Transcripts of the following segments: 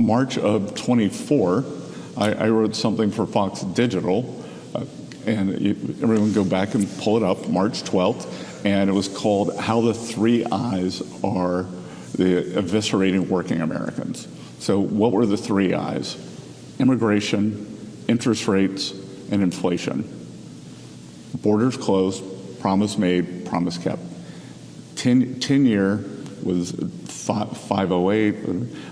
March of 24, I wrote something for Fox Digital, everyone go back and pull it up, March 12th, and it was called How the Three I's Are Eviscerating Working Americans. So what were the three I's? Immigration, interest rates, and inflation. Borders closed, promise made, promise kept. 10-year was 508.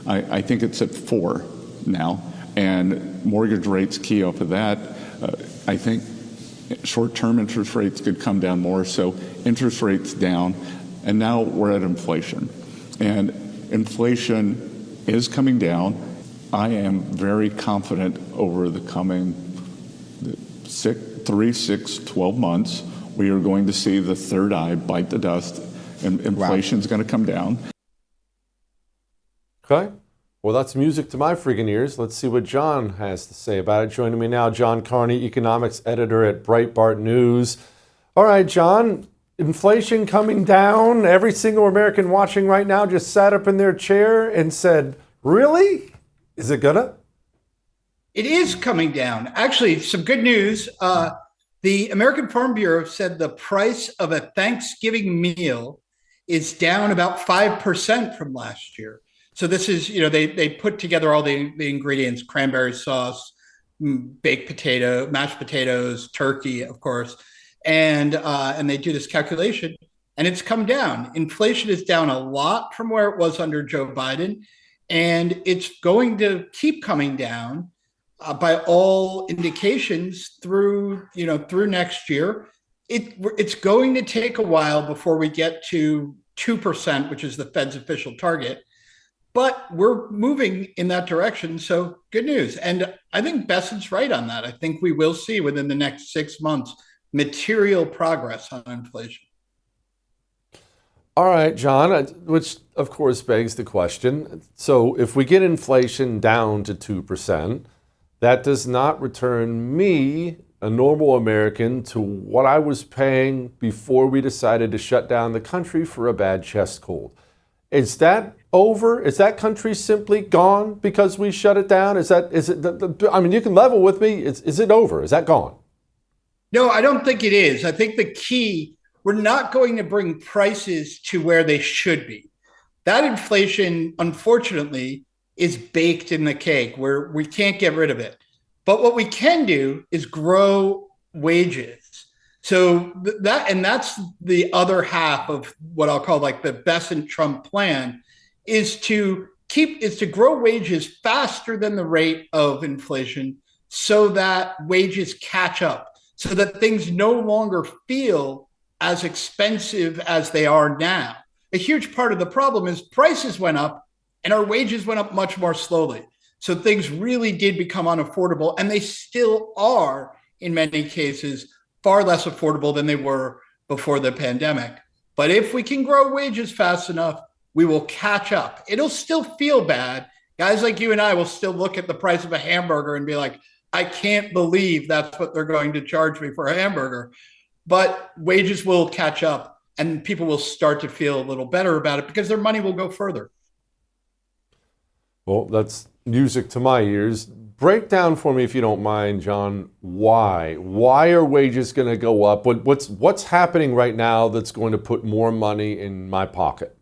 I think it's at 4 now. And mortgage rates key off of that. I think short-term interest rates could come down more. So interest rates down. And now we're at inflation. And inflation is coming down. I am very confident over the coming 3, 6, 12 months, we are going to see the third eye bite the dust, and inflation is going to come down. Okay. Well, that's music to my friggin' ears. Let's see what John has to say about it. Joining me now, John Carney, economics editor at Breitbart News. All right, John, inflation coming down. Every single American watching right now just sat up in their chair and said, really? Is it gonna? It is coming down. Actually, some good news. The American Farm Bureau said the price of a Thanksgiving meal is down about 5% from last year. So this is, they put together all the ingredients: cranberry sauce, baked potato, mashed potatoes, turkey, of course, and they do this calculation, and it's come down. Inflation is down a lot from where it was under Joe Biden, and it's going to keep coming down by all indications through next year. It's going to take a while before we get to 2%, which is the Fed's official target. But we're moving in that direction, so good news. And I think Bessent's right on that. I think we will see within the next 6 months material progress on inflation. All right, John, which of course begs the question. So if we get inflation down to 2%, that does not return me, a normal American, to what I was paying before we decided to shut down the country for a bad chest cold. Is that over? Is that country simply gone because we shut it down? Is it? I mean, you can level with me. Is it over? Is that gone? No, I don't think it is. I think the key, we're not going to bring prices to where they should be. That inflation, unfortunately, is baked in the cake where we can't get rid of it. But what we can do is grow wages. So that's the other half of what I'll call like the Bessent Trump plan, is to grow wages faster than the rate of inflation so that wages catch up, so that things no longer feel as expensive as they are now. A huge part of the problem is prices went up and our wages went up much more slowly. So things really did become unaffordable, and they still are in many cases far less affordable than they were before the pandemic. But if we can grow wages fast enough, we will catch up. It'll still feel bad. Guys like you and I will still look at the price of a hamburger and be like, I can't believe that's what they're going to charge me for a hamburger. But wages will catch up and people will start to feel a little better about it because their money will go further. Well, that's music to my ears. Break down for me, if you don't mind, John, why? Why are wages going to go up? What's happening right now that's going to put more money in my pocket?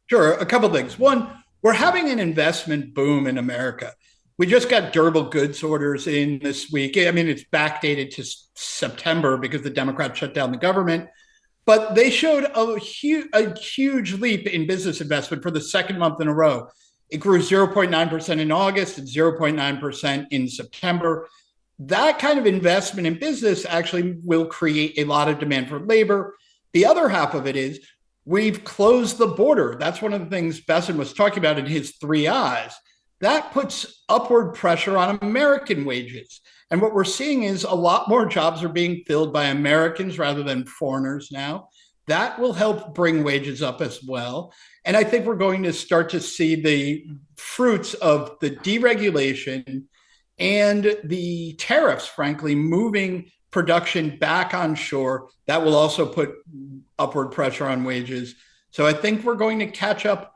Sure, a couple things. One, we're having an investment boom in America. We just got durable goods orders in this week. I mean, it's backdated to September because the Democrats shut down the government. But they showed a huge leap in business investment for the second month in a row. It grew 0.9% in August and 0.9% in September. That kind of investment in business actually will create a lot of demand for labor. The other half of it is we've closed the border. That's one of the things Bessent was talking about in his 3 I's. That puts upward pressure on American wages. And what we're seeing is a lot more jobs are being filled by Americans rather than foreigners now. That will help bring wages up as well. And I think we're going to start to see the fruits of the deregulation and the tariffs, frankly, moving production back onshore. That will also put upward pressure on wages. So I think we're going to catch up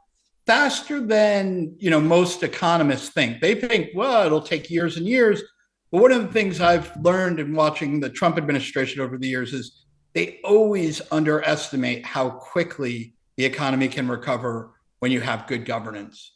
faster than most economists think. They think, well, it'll take years and years. But one of the things I've learned in watching the Trump administration over the years is they always underestimate how quickly the economy can recover when you have good governance.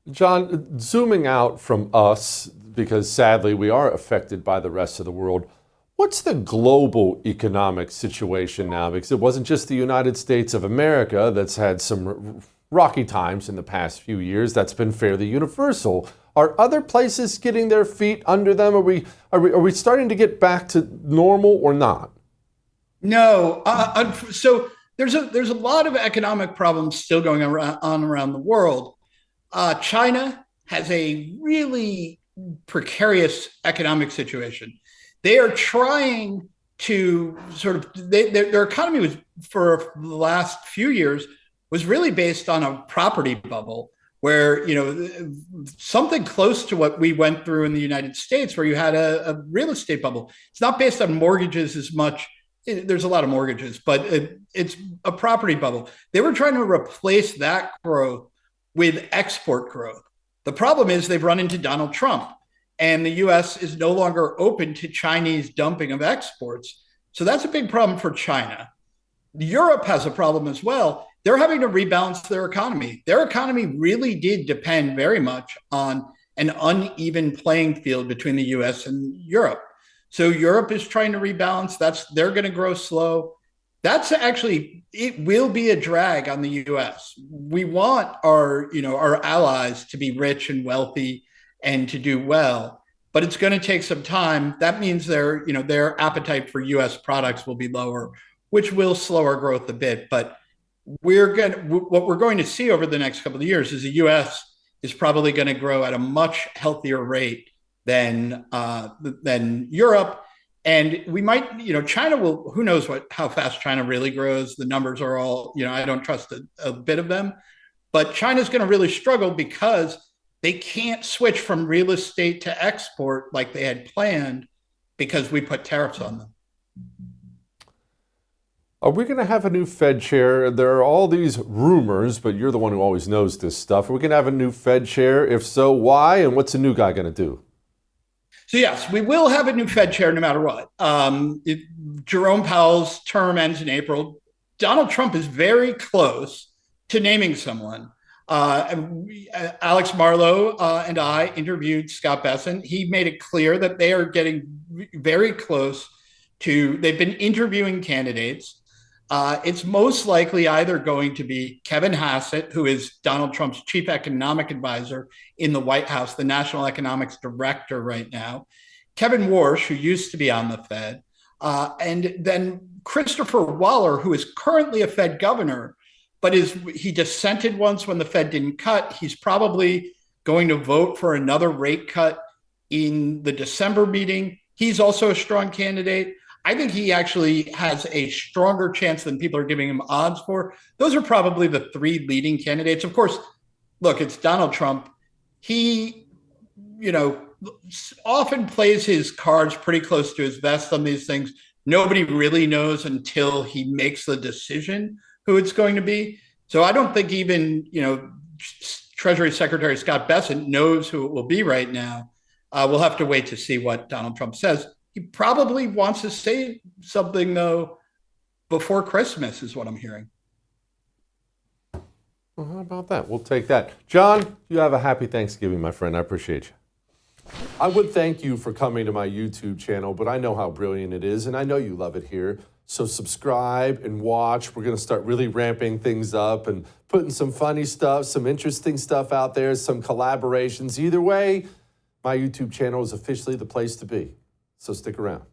John, zooming out from us, because sadly we are affected by the rest of the world, what's the global economic situation now? Because it wasn't just the United States of America that's had some rocky times in the past few years. That's been fairly universal. Are other places getting their feet under them? Are we starting to get back to normal or not? No. So there's a lot of economic problems still going on around the world. China has a really precarious economic situation. They are trying to their economy was, for the last few years, was really based on a property bubble where, something close to what we went through in the United States, where you had a real estate bubble. It's not based on mortgages as much. There's a lot of mortgages, but it's a property bubble. They were trying to replace that growth with export growth. The problem is they've run into Donald Trump, and the US is no longer open to Chinese dumping of exports. So that's a big problem for China. Europe has a problem as well. They're having to rebalance their economy. Their economy really did depend very much on an uneven playing field between the US and Europe. So Europe is trying to rebalance. They're going to grow slow. That's actually, it will be a drag on the US. We want our allies to be rich and wealthy and to do well, but it's going to take some time. That means their appetite for US products will be lower, which will slow our growth a bit. But what we're going to see over the next couple of years is the US is probably going to grow at a much healthier rate than Europe. And we might, China will, who knows how fast China really grows. The numbers are all, I don't trust a bit of them, but China's going to really struggle because they can't switch from real estate to export like they had planned because we put tariffs on them. Are we going to have a new Fed chair? There are all these rumors, but you're the one who always knows this stuff. Are we going to have a new Fed chair? If so, why? And what's the new guy going to do? So yes, we will have a new Fed chair no matter what. Jerome Powell's term ends in April. Donald Trump is very close to naming someone. Alex Marlow and I interviewed Scott Bessent. He made it clear that they are getting very close to, they've been interviewing candidates. It's most likely either going to be Kevin Hassett, who is Donald Trump's chief economic advisor in the White House, the national economics director right now, Kevin Warsh, who used to be on the Fed, and then Christopher Waller, who is currently a Fed governor, but he dissented once when the Fed didn't cut. He's probably going to vote for another rate cut in the December meeting. He's also a strong candidate. I think he actually has a stronger chance than people are giving him odds for. Those are probably the three leading candidates. Of course, look, it's Donald Trump. He, often plays his cards pretty close to his vest on these things. Nobody really knows until he makes the decision who it's going to be. So I don't think even, Treasury Secretary Scott Bessent knows who it will be right now. We'll have to wait to see what Donald Trump says. He probably wants to say something, though, before Christmas, is what I'm hearing. Well, how about that? We'll take that. John, you have a happy Thanksgiving, my friend. I appreciate you. I would thank you for coming to my YouTube channel, but I know how brilliant it is, and I know you love it here. So subscribe and watch. We're going to start really ramping things up and putting some funny stuff, some interesting stuff out there, some collaborations. Either way, my YouTube channel is officially the place to be. So stick around.